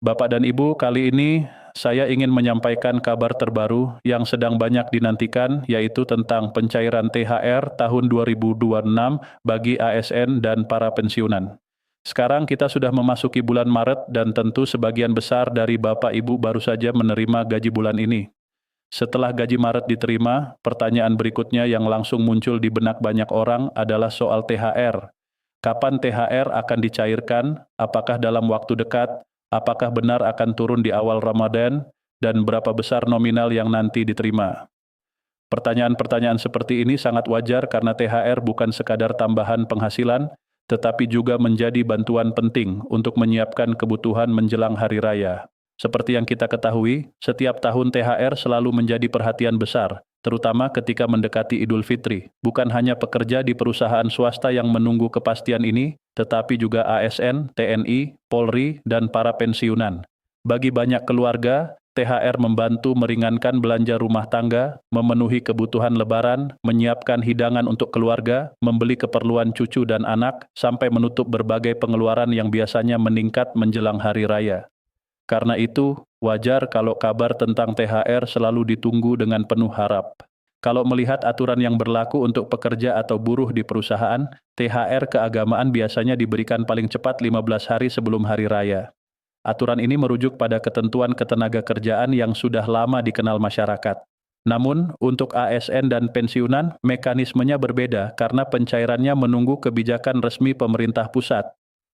Bapak dan Ibu, kali ini saya ingin menyampaikan kabar terbaru yang sedang banyak dinantikan, yaitu tentang pencairan THR tahun 2026 bagi ASN dan para pensiunan. Sekarang kita sudah memasuki bulan Maret dan tentu sebagian besar dari Bapak Ibu baru saja menerima gaji bulan ini. Setelah gaji Maret diterima, pertanyaan berikutnya yang langsung muncul di benak banyak orang adalah soal THR. Kapan THR akan dicairkan? Apakah dalam waktu dekat? Apakah benar akan turun di awal Ramadan? Dan berapa besar nominal yang nanti diterima? Pertanyaan-pertanyaan seperti ini sangat wajar karena THR bukan sekadar tambahan penghasilan, tetapi juga menjadi bantuan penting untuk menyiapkan kebutuhan menjelang hari raya. Seperti yang kita ketahui, setiap tahun THR selalu menjadi perhatian besar, terutama ketika mendekati Idul Fitri. Bukan hanya pekerja di perusahaan swasta yang menunggu kepastian ini, tetapi juga ASN, TNI, Polri, dan para pensiunan. Bagi banyak keluarga, THR membantu meringankan belanja rumah tangga, memenuhi kebutuhan lebaran, menyiapkan hidangan untuk keluarga, membeli keperluan cucu dan anak, sampai menutup berbagai pengeluaran yang biasanya meningkat menjelang hari raya. Karena itu, wajar kalau kabar tentang THR selalu ditunggu dengan penuh harap. Kalau melihat aturan yang berlaku untuk pekerja atau buruh di perusahaan, THR keagamaan biasanya diberikan paling cepat 15 hari sebelum hari raya. Aturan ini merujuk pada ketentuan ketenagakerjaan yang sudah lama dikenal masyarakat. Namun, untuk ASN dan pensiunan, mekanismenya berbeda karena pencairannya menunggu kebijakan resmi pemerintah pusat.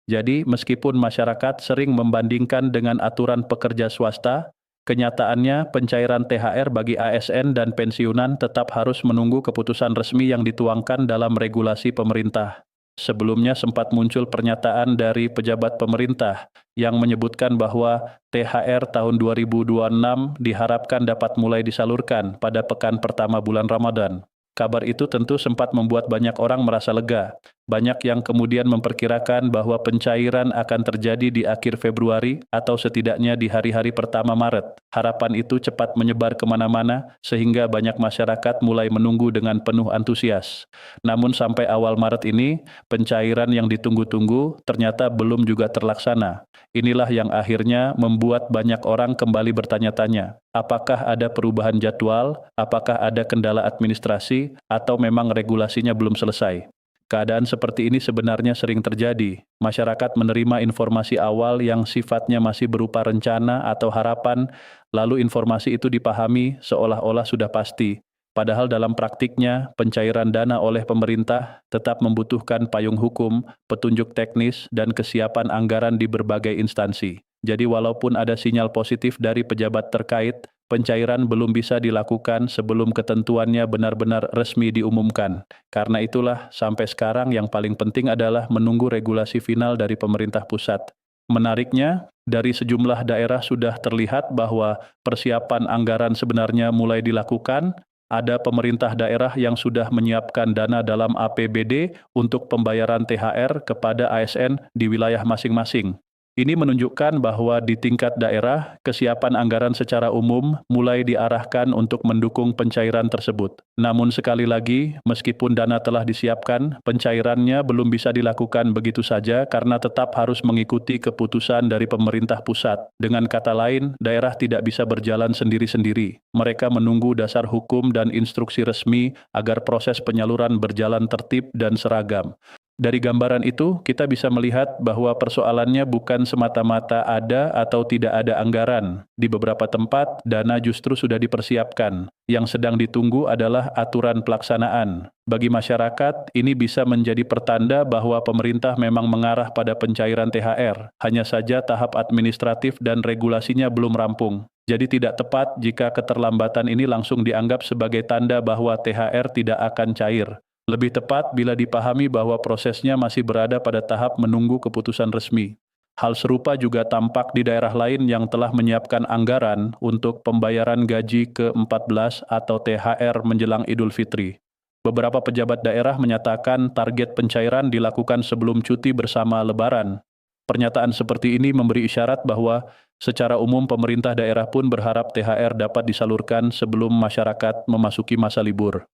Jadi, meskipun masyarakat sering membandingkan dengan aturan pekerja swasta, kenyataannya pencairan THR bagi ASN dan pensiunan tetap harus menunggu keputusan resmi yang dituangkan dalam regulasi pemerintah. Sebelumnya sempat muncul pernyataan dari pejabat pemerintah yang menyebutkan bahwa THR tahun 2026 diharapkan dapat mulai disalurkan pada pekan pertama bulan Ramadan. Kabar itu tentu sempat membuat banyak orang merasa lega. Banyak yang kemudian memperkirakan bahwa pencairan akan terjadi di akhir Februari atau setidaknya di hari-hari pertama Maret. Harapan itu cepat menyebar kemana-mana sehingga banyak masyarakat mulai menunggu dengan penuh antusias. Namun sampai awal Maret ini, pencairan yang ditunggu-tunggu ternyata belum juga terlaksana. Inilah yang akhirnya membuat banyak orang kembali bertanya-tanya, apakah ada perubahan jadwal, apakah ada kendala administrasi, atau memang regulasinya belum selesai. Keadaan seperti ini sebenarnya sering terjadi. Masyarakat menerima informasi awal yang sifatnya masih berupa rencana atau harapan, lalu informasi itu dipahami seolah-olah sudah pasti. Padahal dalam praktiknya, pencairan dana oleh pemerintah tetap membutuhkan payung hukum, petunjuk teknis, dan kesiapan anggaran di berbagai instansi. Jadi walaupun ada sinyal positif dari pejabat terkait, pencairan belum bisa dilakukan sebelum ketentuannya benar-benar resmi diumumkan. Karena itulah, sampai sekarang yang paling penting adalah menunggu regulasi final dari pemerintah pusat. Menariknya, dari sejumlah daerah sudah terlihat bahwa persiapan anggaran sebenarnya mulai dilakukan. Ada pemerintah daerah yang sudah menyiapkan dana dalam APBD untuk pembayaran THR kepada ASN di wilayah masing-masing. Ini menunjukkan bahwa di tingkat daerah, kesiapan anggaran secara umum mulai diarahkan untuk mendukung pencairan tersebut. Namun sekali lagi, meskipun dana telah disiapkan, pencairannya belum bisa dilakukan begitu saja karena tetap harus mengikuti keputusan dari pemerintah pusat. Dengan kata lain, daerah tidak bisa berjalan sendiri-sendiri. Mereka menunggu dasar hukum dan instruksi resmi agar proses penyaluran berjalan tertib dan seragam. Dari gambaran itu, kita bisa melihat bahwa persoalannya bukan semata-mata ada atau tidak ada anggaran. Di beberapa tempat, dana justru sudah dipersiapkan. Yang sedang ditunggu adalah aturan pelaksanaan. Bagi masyarakat, ini bisa menjadi pertanda bahwa pemerintah memang mengarah pada pencairan THR. Hanya saja tahap administratif dan regulasinya belum rampung. Jadi tidak tepat jika keterlambatan ini langsung dianggap sebagai tanda bahwa THR tidak akan cair. Lebih tepat bila dipahami bahwa prosesnya masih berada pada tahap menunggu keputusan resmi. Hal serupa juga tampak di daerah lain yang telah menyiapkan anggaran untuk pembayaran gaji ke-14 atau THR menjelang Idul Fitri. Beberapa pejabat daerah menyatakan target pencairan dilakukan sebelum cuti bersama Lebaran. Pernyataan seperti ini memberi isyarat bahwa secara umum pemerintah daerah pun berharap THR dapat disalurkan sebelum masyarakat memasuki masa libur.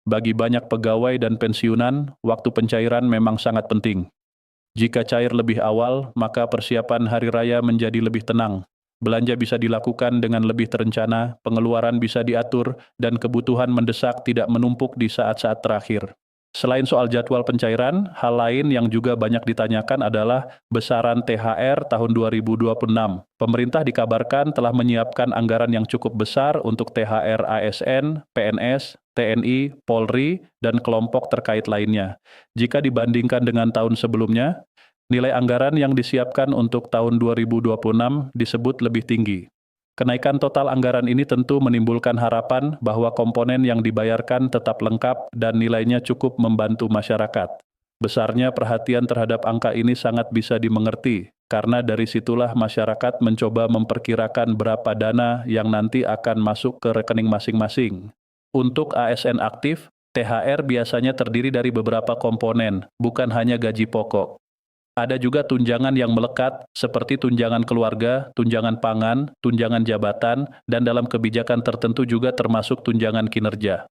Bagi banyak pegawai dan pensiunan, waktu pencairan memang sangat penting. Jika cair lebih awal, maka persiapan hari raya menjadi lebih tenang. Belanja bisa dilakukan dengan lebih terencana, pengeluaran bisa diatur, dan kebutuhan mendesak tidak menumpuk di saat-saat terakhir. Selain soal jadwal pencairan, hal lain yang juga banyak ditanyakan adalah besaran THR tahun 2026. Pemerintah dikabarkan telah menyiapkan anggaran yang cukup besar untuk THR ASN, PNS, TNI, Polri, dan kelompok terkait lainnya. Jika dibandingkan dengan tahun sebelumnya, nilai anggaran yang disiapkan untuk tahun 2026 disebut lebih tinggi. Kenaikan total anggaran ini tentu menimbulkan harapan bahwa komponen yang dibayarkan tetap lengkap dan nilainya cukup membantu masyarakat. Besarnya perhatian terhadap angka ini sangat bisa dimengerti, karena dari situlah masyarakat mencoba memperkirakan berapa dana yang nanti akan masuk ke rekening masing-masing. Untuk ASN aktif, THR biasanya terdiri dari beberapa komponen, bukan hanya gaji pokok. Ada juga tunjangan yang melekat, seperti tunjangan keluarga, tunjangan pangan, tunjangan jabatan, dan dalam kebijakan tertentu juga termasuk tunjangan kinerja.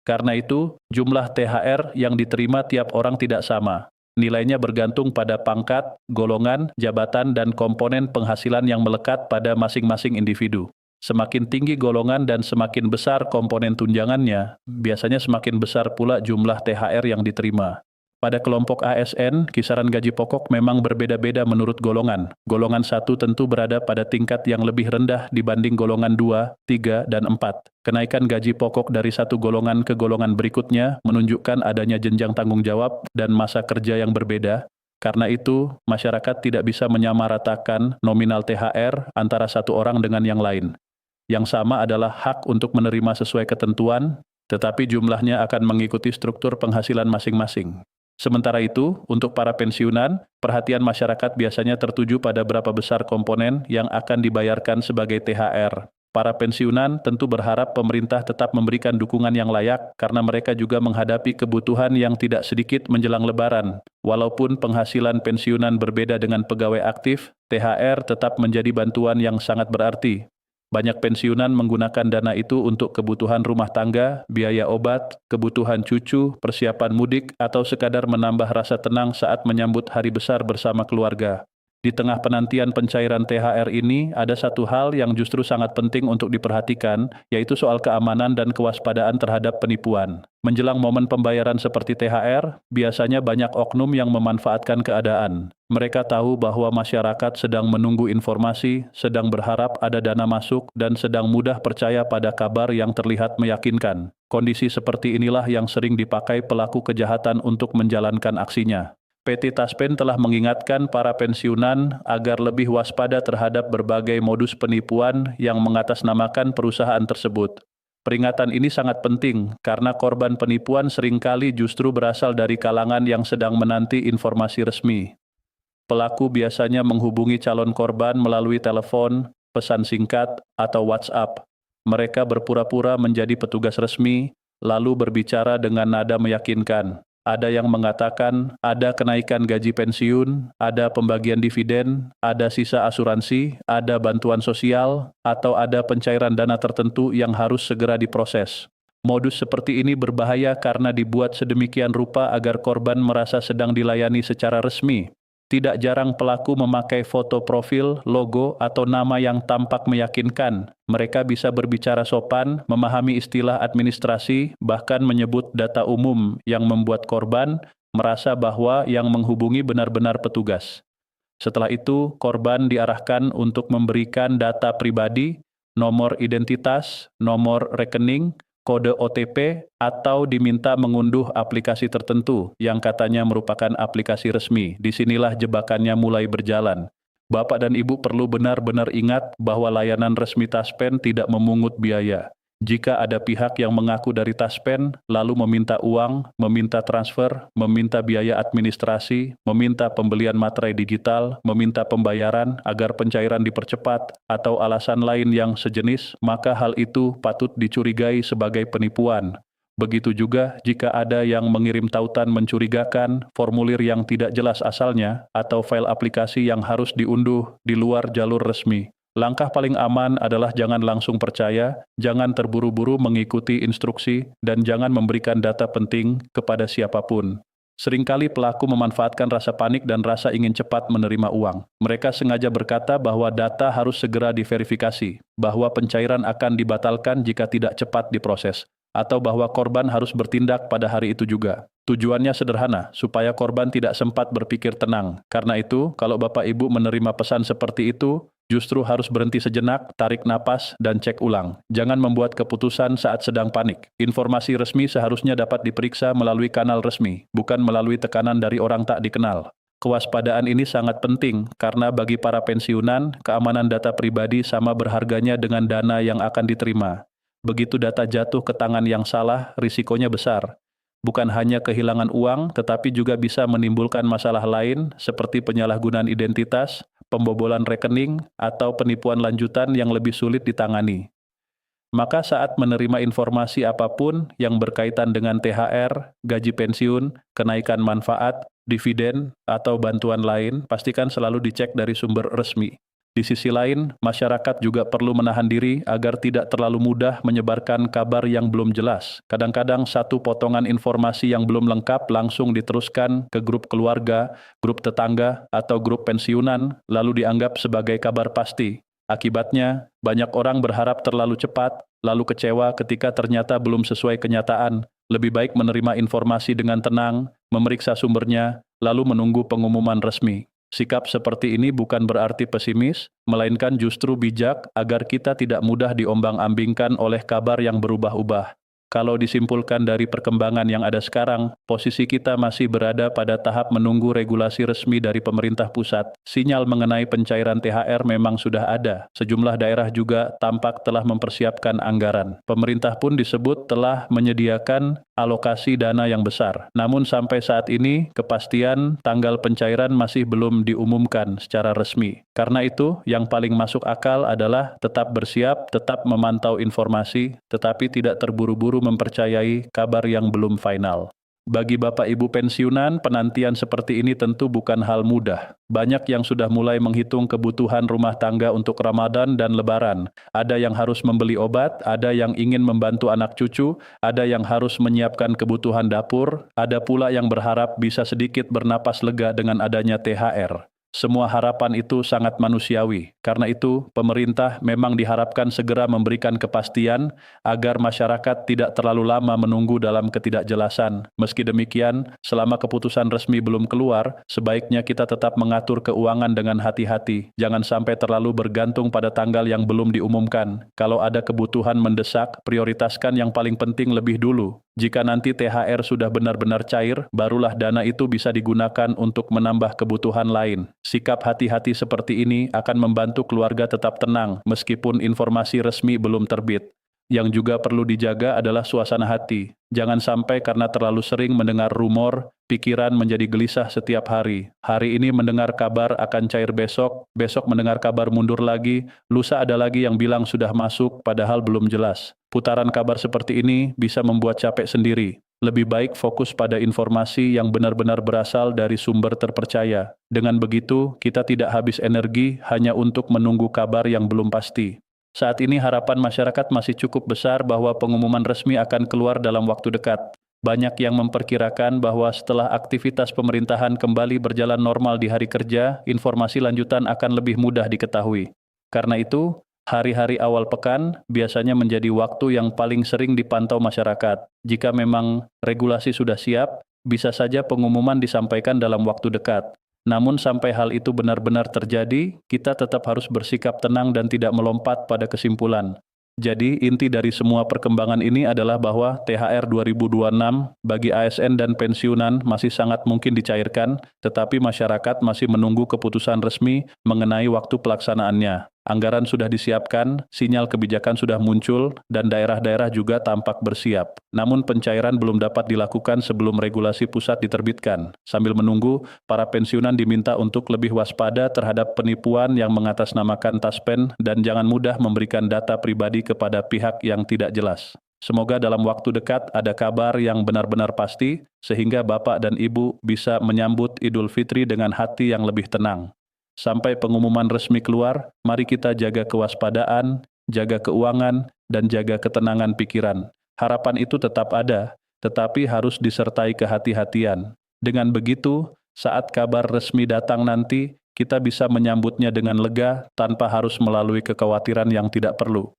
Karena itu, jumlah THR yang diterima tiap orang tidak sama. Nilainya bergantung pada pangkat, golongan, jabatan, dan komponen penghasilan yang melekat pada masing-masing individu. Semakin tinggi golongan dan semakin besar komponen tunjangannya, biasanya semakin besar pula jumlah THR yang diterima. Pada kelompok ASN, kisaran gaji pokok memang berbeda-beda menurut golongan. Golongan 1 tentu berada pada tingkat yang lebih rendah dibanding golongan 2, 3, dan 4. Kenaikan gaji pokok dari satu golongan ke golongan berikutnya menunjukkan adanya jenjang tanggung jawab dan masa kerja yang berbeda. Karena itu, masyarakat tidak bisa menyamaratakan nominal THR antara satu orang dengan yang lain. Yang sama adalah hak untuk menerima sesuai ketentuan, tetapi jumlahnya akan mengikuti struktur penghasilan masing-masing. Sementara itu, untuk para pensiunan, perhatian masyarakat biasanya tertuju pada berapa besar komponen yang akan dibayarkan sebagai THR. Para pensiunan tentu berharap pemerintah tetap memberikan dukungan yang layak karena mereka juga menghadapi kebutuhan yang tidak sedikit menjelang Lebaran. Walaupun penghasilan pensiunan berbeda dengan pegawai aktif, THR tetap menjadi bantuan yang sangat berarti. Banyak pensiunan menggunakan dana itu untuk kebutuhan rumah tangga, biaya obat, kebutuhan cucu, persiapan mudik, atau sekadar menambah rasa tenang saat menyambut hari besar bersama keluarga. Di tengah penantian pencairan THR ini, ada satu hal yang justru sangat penting untuk diperhatikan, yaitu soal keamanan dan kewaspadaan terhadap penipuan. Menjelang momen pembayaran seperti THR, biasanya banyak oknum yang memanfaatkan keadaan. Mereka tahu bahwa masyarakat sedang menunggu informasi, sedang berharap ada dana masuk, dan sedang mudah percaya pada kabar yang terlihat meyakinkan. Kondisi seperti inilah yang sering dipakai pelaku kejahatan untuk menjalankan aksinya. PT Taspen telah mengingatkan para pensiunan agar lebih waspada terhadap berbagai modus penipuan yang mengatasnamakan perusahaan tersebut. Peringatan ini sangat penting karena korban penipuan seringkali justru berasal dari kalangan yang sedang menanti informasi resmi. Pelaku biasanya menghubungi calon korban melalui telepon, pesan singkat, atau WhatsApp. Mereka berpura-pura menjadi petugas resmi, lalu berbicara dengan nada meyakinkan. Ada yang mengatakan ada kenaikan gaji pensiun, ada pembagian dividen, ada sisa asuransi, ada bantuan sosial, atau ada pencairan dana tertentu yang harus segera diproses. Modus seperti ini berbahaya karena dibuat sedemikian rupa agar korban merasa sedang dilayani secara resmi. Tidak jarang pelaku memakai foto profil, logo, atau nama yang tampak meyakinkan. Mereka bisa berbicara sopan, memahami istilah administrasi, bahkan menyebut data umum yang membuat korban merasa bahwa yang menghubungi benar-benar petugas. Setelah itu, korban diarahkan untuk memberikan data pribadi, nomor identitas, nomor rekening, kode OTP, atau diminta mengunduh aplikasi tertentu yang katanya merupakan aplikasi resmi. Disinilah jebakannya mulai berjalan. Bapak dan Ibu perlu benar-benar ingat bahwa layanan resmi Taspen tidak memungut biaya. Jika ada pihak yang mengaku dari Taspen, lalu meminta uang, meminta transfer, meminta biaya administrasi, meminta pembelian materai digital, meminta pembayaran agar pencairan dipercepat, atau alasan lain yang sejenis, maka hal itu patut dicurigai sebagai penipuan. Begitu juga jika ada yang mengirim tautan mencurigakan, formulir yang tidak jelas asalnya, atau file aplikasi yang harus diunduh di luar jalur resmi. Langkah paling aman adalah jangan langsung percaya, jangan terburu-buru mengikuti instruksi, dan jangan memberikan data penting kepada siapapun. Seringkali pelaku memanfaatkan rasa panik dan rasa ingin cepat menerima uang. Mereka sengaja berkata bahwa data harus segera diverifikasi, bahwa pencairan akan dibatalkan jika tidak cepat diproses, atau bahwa korban harus bertindak pada hari itu juga. Tujuannya sederhana, supaya korban tidak sempat berpikir tenang. Karena itu, kalau Bapak Ibu menerima pesan seperti itu, justru harus berhenti sejenak, tarik napas, dan cek ulang. Jangan membuat keputusan saat sedang panik. Informasi resmi seharusnya dapat diperiksa melalui kanal resmi, bukan melalui tekanan dari orang tak dikenal. Kewaspadaan ini sangat penting karena bagi para pensiunan, keamanan data pribadi sama berharganya dengan dana yang akan diterima. Begitu data jatuh ke tangan yang salah, risikonya besar. Bukan hanya kehilangan uang, tetapi juga bisa menimbulkan masalah lain seperti penyalahgunaan identitas, pembobolan rekening, atau penipuan lanjutan yang lebih sulit ditangani. Maka saat menerima informasi apapun yang berkaitan dengan THR, gaji pensiun, kenaikan manfaat, dividen, atau bantuan lain, pastikan selalu dicek dari sumber resmi. Di sisi lain, masyarakat juga perlu menahan diri agar tidak terlalu mudah menyebarkan kabar yang belum jelas. Kadang-kadang satu potongan informasi yang belum lengkap langsung diteruskan ke grup keluarga, grup tetangga, atau grup pensiunan, lalu dianggap sebagai kabar pasti. Akibatnya, banyak orang berharap terlalu cepat, lalu kecewa ketika ternyata belum sesuai kenyataan. Lebih baik menerima informasi dengan tenang, memeriksa sumbernya, lalu menunggu pengumuman resmi. Sikap seperti ini bukan berarti pesimis, melainkan justru bijak agar kita tidak mudah diombang-ambingkan oleh kabar yang berubah-ubah. Kalau disimpulkan dari perkembangan yang ada sekarang, posisi kita masih berada pada tahap menunggu regulasi resmi dari pemerintah pusat. Sinyal mengenai pencairan THR memang sudah ada. Sejumlah daerah juga tampak telah mempersiapkan anggaran. Pemerintah pun disebut telah menyediakan alokasi dana yang besar. Namun sampai saat ini, kepastian tanggal pencairan masih belum diumumkan secara resmi. Karena itu, yang paling masuk akal adalah tetap bersiap, tetap memantau informasi, tetapi tidak terburu-buru mempercayai kabar yang belum final. Bagi Bapak Ibu pensiunan, penantian seperti ini tentu bukan hal mudah. Banyak yang sudah mulai menghitung kebutuhan rumah tangga untuk Ramadan dan Lebaran. Ada yang harus membeli obat, ada yang ingin membantu anak cucu, ada yang harus menyiapkan kebutuhan dapur, ada pula yang berharap bisa sedikit bernapas lega dengan adanya THR. Semua harapan itu sangat manusiawi. Karena itu, pemerintah memang diharapkan segera memberikan kepastian agar masyarakat tidak terlalu lama menunggu dalam ketidakjelasan. Meski demikian, selama keputusan resmi belum keluar, sebaiknya kita tetap mengatur keuangan dengan hati-hati. Jangan sampai terlalu bergantung pada tanggal yang belum diumumkan. Kalau ada kebutuhan mendesak, prioritaskan yang paling penting lebih dulu. Jika nanti THR sudah benar-benar cair, barulah dana itu bisa digunakan untuk menambah kebutuhan lain. Sikap hati-hati seperti ini akan membantu keluarga tetap tenang, meskipun informasi resmi belum terbit. Yang juga perlu dijaga adalah suasana hati. Jangan sampai karena terlalu sering mendengar rumor, pikiran menjadi gelisah setiap hari. Hari ini mendengar kabar akan cair besok, besok mendengar kabar mundur lagi, lusa ada lagi yang bilang sudah masuk padahal belum jelas. Putaran kabar seperti ini bisa membuat capek sendiri. Lebih baik fokus pada informasi yang benar-benar berasal dari sumber terpercaya. Dengan begitu, kita tidak habis energi hanya untuk menunggu kabar yang belum pasti. Saat ini harapan masyarakat masih cukup besar bahwa pengumuman resmi akan keluar dalam waktu dekat. Banyak yang memperkirakan bahwa setelah aktivitas pemerintahan kembali berjalan normal di hari kerja, informasi lanjutan akan lebih mudah diketahui. Karena itu, hari-hari awal pekan biasanya menjadi waktu yang paling sering dipantau masyarakat. Jika memang regulasi sudah siap, bisa saja pengumuman disampaikan dalam waktu dekat. Namun sampai hal itu benar-benar terjadi, kita tetap harus bersikap tenang dan tidak melompat pada kesimpulan. Jadi, inti dari semua perkembangan ini adalah bahwa THR 2026 bagi ASN dan pensiunan masih sangat mungkin dicairkan, tetapi masyarakat masih menunggu keputusan resmi mengenai waktu pelaksanaannya. Anggaran sudah disiapkan, sinyal kebijakan sudah muncul, dan daerah-daerah juga tampak bersiap. Namun pencairan belum dapat dilakukan sebelum regulasi pusat diterbitkan. Sambil menunggu, para pensiunan diminta untuk lebih waspada terhadap penipuan yang mengatasnamakan taspen dan jangan mudah memberikan data pribadi kepada pihak yang tidak jelas. Semoga dalam waktu dekat ada kabar yang benar-benar pasti, sehingga Bapak dan Ibu bisa menyambut Idul Fitri dengan hati yang lebih tenang. Sampai pengumuman resmi keluar, mari kita jaga kewaspadaan, jaga keuangan, dan jaga ketenangan pikiran. Harapan itu tetap ada, tetapi harus disertai kehati-hatian. Dengan begitu, saat kabar resmi datang nanti, kita bisa menyambutnya dengan lega tanpa harus melalui kekhawatiran yang tidak perlu.